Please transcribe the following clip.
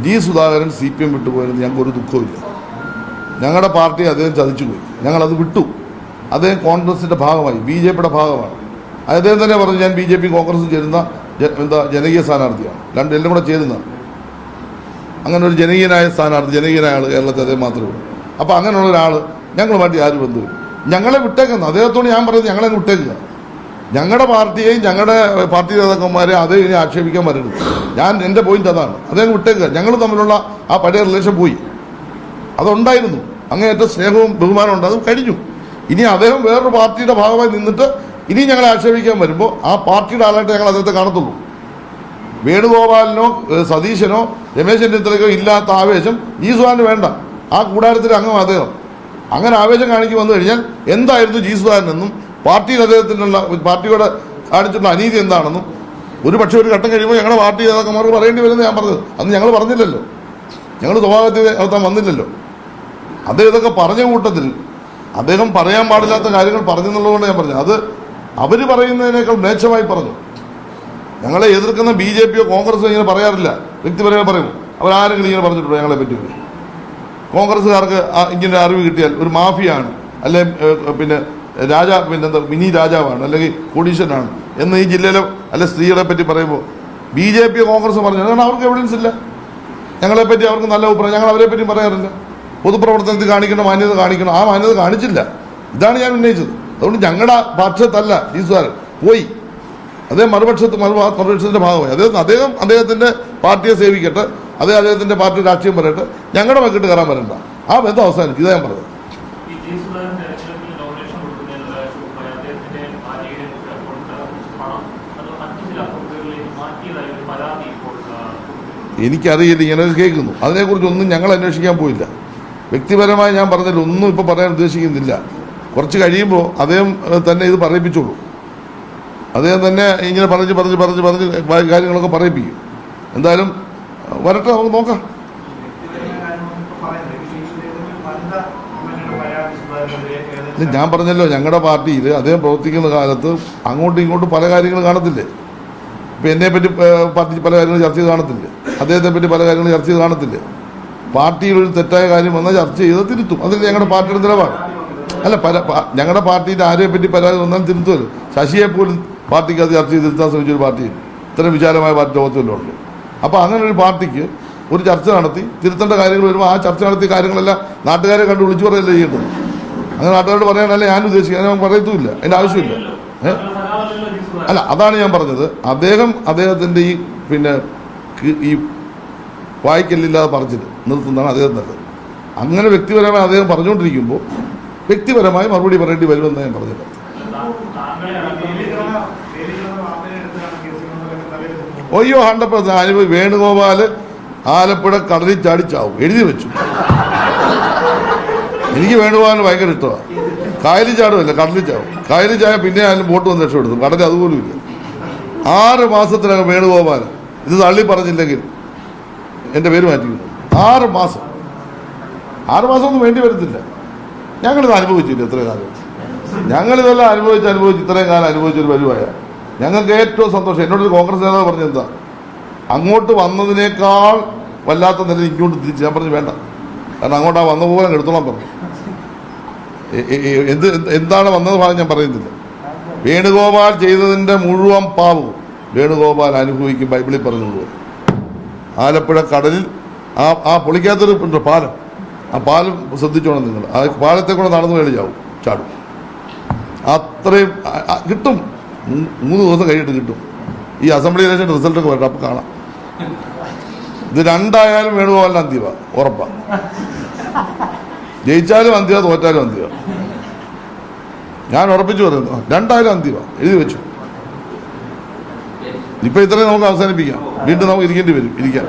G Sudhakaran CPM വിട്ടുപോയെന്ന് ഞങ്ങൾക്ക് ഒരു ദുഃഖമില്ല. ഞങ്ങളുടെ പാർട്ടി അദ്ദേഹം ചതിച്ചുപോയി, ഞങ്ങളത് വിട്ടു. അദ്ദേഹം കോൺഗ്രസിൻ്റെ ഭാഗമായി, BJPയുടെ ഭാഗമാണ്. അദ്ദേഹം തന്നെ പറഞ്ഞു ഞാൻ BJP കോൺഗ്രസ് ചേരുന്ന ജനകീയ സ്ഥാനാർത്ഥിയാണ്. എല്ലാം കൂടെ ചേരുന്ന അങ്ങനെ ഒരു ജനകീയനായ സ്ഥാനാർത്ഥി, ജനകീയനായ ആൾ കേരളത്തിൽ അദ്ദേഹം മാത്രമേ ഉള്ളൂ. അപ്പോൾ അങ്ങനെയുള്ള ഒരാൾ ഞങ്ങളുമായിട്ട് ആരും ബന്ധമില്ല. ഞങ്ങളെ വിട്ടേക്കുന്നു. അദ്ദേഹത്തോട് ഞാൻ പറയുന്നത് ഞങ്ങളെ വിട്ടേക്കുക. ഞങ്ങളുടെ പാർട്ടിയെയും ഞങ്ങളുടെ പാർട്ടി നേതാക്കന്മാരെ അതേ ഇനി ആക്ഷേപിക്കാൻ വരരുത്. എൻ്റെ പോയിന്റ് അതാണ്. അദ്ദേഹം വിട്ടേക്കുക. ഞങ്ങൾ തമ്മിലുള്ള ആ പഴയ റിലേഷൻ പോയി. അതുണ്ടായിരുന്നു, അങ്ങേയറ്റം സ്നേഹവും ബഹുമാനവും ഉണ്ട്, അത് കഴിഞ്ഞു. ഇനി അദ്ദേഹം വേറൊരു പാർട്ടിയുടെ ഭാഗമായി നിന്നിട്ട് ഇനി ഞങ്ങളെ ആക്ഷേപിക്കാൻ വരുമ്പോൾ ആ പാർട്ടിയുടെ ആളായിട്ട് ഞങ്ങൾ അദ്ദേഹത്തെ കാണത്തുള്ളൂ. വേണുഗോപാലിനോ സതീശനോ രമേശ് ചെന്നിത്തലയ്ക്കോ ഇല്ലാത്ത ആവേശം ജി സുധാകരന് വേണ്ട. ആ കൂടാരത്തിൻ്റെ അംഗം അദ്ദേഹം. അങ്ങനെ ആവേശം കാണിക്ക് വന്നു കഴിഞ്ഞാൽ എന്തായിരുന്നു ജി സുധാകരനെന്നും പാർട്ടിയിൽ അദ്ദേഹത്തിനുള്ള പാർട്ടിയോട് കാണിച്ചിട്ടുള്ള അനീതി എന്താണെന്നും ഒരു പക്ഷേ ഒരു ഘട്ടം കഴിയുമ്പോൾ ഞങ്ങളുടെ പാർട്ടി നേതാക്കന്മാർക്ക് പറയേണ്ടി വരുമെന്ന് ഞാൻ പറഞ്ഞത്. അന്ന് ഞങ്ങൾ പറഞ്ഞില്ലല്ലോ, ഞങ്ങൾ സ്വഭാവത്തിൽ നടത്താൻ വന്നില്ലല്ലോ. അദ്ദേഹം ഇതൊക്കെ പറഞ്ഞ കൂട്ടത്തിൽ അദ്ദേഹം പറയാൻ പാടില്ലാത്ത കാര്യങ്ങൾ പറഞ്ഞെന്നുള്ളതുകൊണ്ട് ഞാൻ പറഞ്ഞു. അത് അവർ പറയുന്നതിനേക്കാൾ മേച്ഛമായി പറഞ്ഞു. ഞങ്ങളെ എതിർക്കുന്ന BJPയോ കോൺഗ്രസോ ഇങ്ങനെ പറയാറില്ല, വ്യക്തിപരമായി പറയും. അവരാരെങ്കിലും ഇങ്ങനെ പറഞ്ഞിട്ടുണ്ടോ ഞങ്ങളെ പറ്റി? കോൺഗ്രസ്സുകാർക്ക് ഇങ്ങനെ അറിവ് കിട്ടിയാൽ ഒരു മാഫിയാണ്, അല്ലെ പിന്നെ മിനി രാജാവാണ്, അല്ലെങ്കിൽ കോടീശ്വരനാണ് എന്ന് ഈ ജില്ലയിലെ അല്ലെ സ്ത്രീകളെ പറ്റി പറയുമ്പോൾ BJPയോ കോൺഗ്രസ് പറഞ്ഞു. കാരണം അവർക്ക് എവിഡൻസ് ഇല്ല. ഞങ്ങളെപ്പറ്റി അവർക്ക് നല്ല അഭിപ്രായം, ഞങ്ങൾ അവരെ പറ്റി പറയാറില്ല. പൊതുപ്രവർത്തനത്തിൽ കാണിക്കണം മാന്യത കാണിക്കണം, ആ മാന്യത കാണിച്ചില്ല. ഇതാണ് ഞാൻ ഉന്നയിച്ചത്. അതുകൊണ്ട് ഞങ്ങളുടെ പക്ഷത്തല്ല ജി സുധാകരൻ, പോയി. അദ്ദേഹം മറുപക്ഷത്തിന്റെ ഭാഗമായി. അദ്ദേഹത്തിന്റെ പാർട്ടിയെ സേവിക്കട്ടെ, അദ്ദേഹത്തിന്റെ പാർട്ടി രാഷ്ട്രീയം പറയട്ടെ, ഞങ്ങളുടെ മക്കിട്ട് കയറാൻ വരണ്ട. ആ ബന്ധം അവസാനിക്കും. ഇതാ ഞാൻ പറഞ്ഞത്. എനിക്കറിയില്ല, ഇങ്ങനെ കേൾക്കുന്നു. അതിനെക്കുറിച്ചൊന്നും ഞങ്ങൾ അന്വേഷിക്കാൻ പോയില്ല. വ്യക്തിപരമായി ഞാൻ പറഞ്ഞതിൽ ഒന്നും ഇപ്പോൾ പറയാൻ ഉദ്ദേശിക്കുന്നില്ല. കുറച്ച് കഴിയുമ്പോൾ അദ്ദേഹം തന്നെ ഇത് പറയിപ്പിച്ചോളൂ. അദ്ദേഹം തന്നെ ഇങ്ങനെ പറഞ്ഞ് കാര്യങ്ങളൊക്കെ പറയിപ്പിക്കും. എന്തായാലും വരട്ടെ, നമുക്ക് നോക്കാം. ഞാൻ പറഞ്ഞല്ലോ, ഞങ്ങളുടെ പാർട്ടിയിൽ അദ്ദേഹം പ്രവർത്തിക്കുന്ന കാലത്ത് അങ്ങോട്ടും ഇങ്ങോട്ടും പല കാര്യങ്ങൾ കാണത്തില്ലേ? ഇപ്പം എന്നെപ്പറ്റി പാർട്ടി പല കാര്യങ്ങൾ ചർച്ച ചെയ്ത് കാണത്തില്ലേ? അദ്ദേഹത്തെ പറ്റി പല കാര്യങ്ങൾ ചർച്ച ചെയ്ത് കാണത്തില്ലേ? പാർട്ടിയിൽ ഒരു തെറ്റായ കാര്യം വന്നാൽ ചർച്ച ചെയ്ത് തിരുത്തും. അതിൽ ഞങ്ങളുടെ പാർട്ടിയുടെ നിലപാട്. അല്ല, ഞങ്ങളുടെ പാർട്ടിയിൽ ആരെയെ പറ്റി പരാതി വന്നാലും തിരുത്തുമല്ലോ. ശശിയെ പോലും പാർട്ടിക്ക് അത് ചർച്ച ചെയ്ത് തിരുത്താൻ ശ്രമിച്ചൊരു പാർട്ടിയിൽ ഇത്രയും വിശാലമായ പാർട്ടി ലോകത്തിലുള്ളൂ. അപ്പോൾ അങ്ങനെ ഒരു പാർട്ടിക്ക് ഒരു ചർച്ച നടത്തി തിരുത്തേണ്ട കാര്യങ്ങൾ വരുമ്പോൾ ആ ചർച്ച നടത്തിയ കാര്യങ്ങളെല്ലാം നാട്ടുകാരെ കണ്ട് വിളിച്ചു പറയല്ലേ ചെയ്യേണ്ടത്. അങ്ങനെ നാട്ടുകാരോട് പറയാനല്ലേ ഞാൻ ഉദ്ദേശിക്കുന്നത്. ഞാൻ പറയത്തുമില്ല, അതിൻ്റെ ആവശ്യമില്ല. അല്ല, അതാണ് ഞാൻ പറഞ്ഞത്. അദ്ദേഹത്തിൻ്റെ ഈ വായിക്കല്ലില്ലാതെ പറഞ്ഞിട്ട് നിർത്തുന്നതാണ് അദ്ദേഹം നല്ലത്. അങ്ങനെ വ്യക്തിപരമായി അദ്ദേഹം പറഞ്ഞുകൊണ്ടിരിക്കുമ്പോൾ വ്യക്തിപരമായി മറുപടി പറയേണ്ടി വരുമെന്ന് ഞാൻ പറഞ്ഞില്ല. ഒയ്യോ 100% അനുഭവം. വേണുഗോപാല് ആലപ്പുഴ കടലിൽ ചാടിച്ചാവും എഴുതി വെച്ചു. എനിക്ക് വേണുഗോപാലിന് ഭയങ്കര ഇഷ്ടമാണ്. കായലിൽ ചാടുമല്ല, കടലിൽ ചാവും. കായലിൽ ചായ പിന്നെ ആയാലും ബോട്ട് വന്ന് രക്ഷപ്പെടുത്തും. കടലിൽ അതുപോലും ഇല്ല. 6 മാസത്തിനകം വേണുഗോപാൽ ഇത് തള്ളി പറഞ്ഞില്ലെങ്കിൽ എൻ്റെ പേര് മാറ്റിക്കുന്നു. 6 മാസം. 6 മാസമൊന്നും വേണ്ടി വരത്തില്ല. ഞങ്ങളിത് അനുഭവിച്ചില്ല ഇത്രയും കാലം. ഞങ്ങളിതെല്ലാം അനുഭവിച്ച് ഇത്രയും കാലം അനുഭവിച്ചൊരു പരിവായ ഞങ്ങൾക്ക് ഏറ്റവും സന്തോഷം. എന്നോടൊരു കോൺഗ്രസ് നേതാവ് പറഞ്ഞെന്താ, അങ്ങോട്ട് വന്നതിനേക്കാൾ വല്ലാത്ത നില ഇങ്ങോട്ട് തിരിച്ച്. ഞാൻ പറഞ്ഞു വേണ്ട, കാരണം അങ്ങോട്ട് ആ വന്ന പോലെ എടുത്തോളാൻ പറഞ്ഞു. എന്താണ് വന്നത് ഭാഗം ഞാൻ പറയുന്നില്ല. വേണുഗോപാൽ ചെയ്തതിൻ്റെ മുഴുവൻ പാവവും വേണുഗോപാൽ അനുഭവിക്കും. ബൈബിളിൽ പറഞ്ഞുള്ളൂ. ആലപ്പുഴ കടലിൽ ആ പൊളിക്കാത്തൊരു പാലം, ആ പാലം ശ്രദ്ധിച്ചോണം നിങ്ങൾ. ആ പാലത്തെ കൂടെ നടന്നു വേണ്ടി ചാടും. അത്രയും കിട്ടും. 3 ദിവസം കഴിഞ്ഞിട്ട് കിട്ടും. ഈ അസംബ്ലി ഇലക്ഷൻ റിസൾട്ടൊക്കെ വരട്ടെ, അപ്പം കാണാം. ഇത് 2 ആയാലും വേണുഗോപാലിന് അന്തിമ ഉറപ്പാ. ജയിച്ചാലും അന്തിമ, തോറ്റാലും അന്തിമ. ഞാൻ ഉറപ്പിച്ചു പറയുന്നു. 2 ആയാലും അന്തിമ എഴുതി വെച്ചു. ഇപ്പൊ ഇത്രയും നമുക്ക് അവസാനിപ്പിക്കാം. വീണ്ടും നമുക്ക് ഇരിക്കേണ്ടി വരും. ഇരിക്കാം.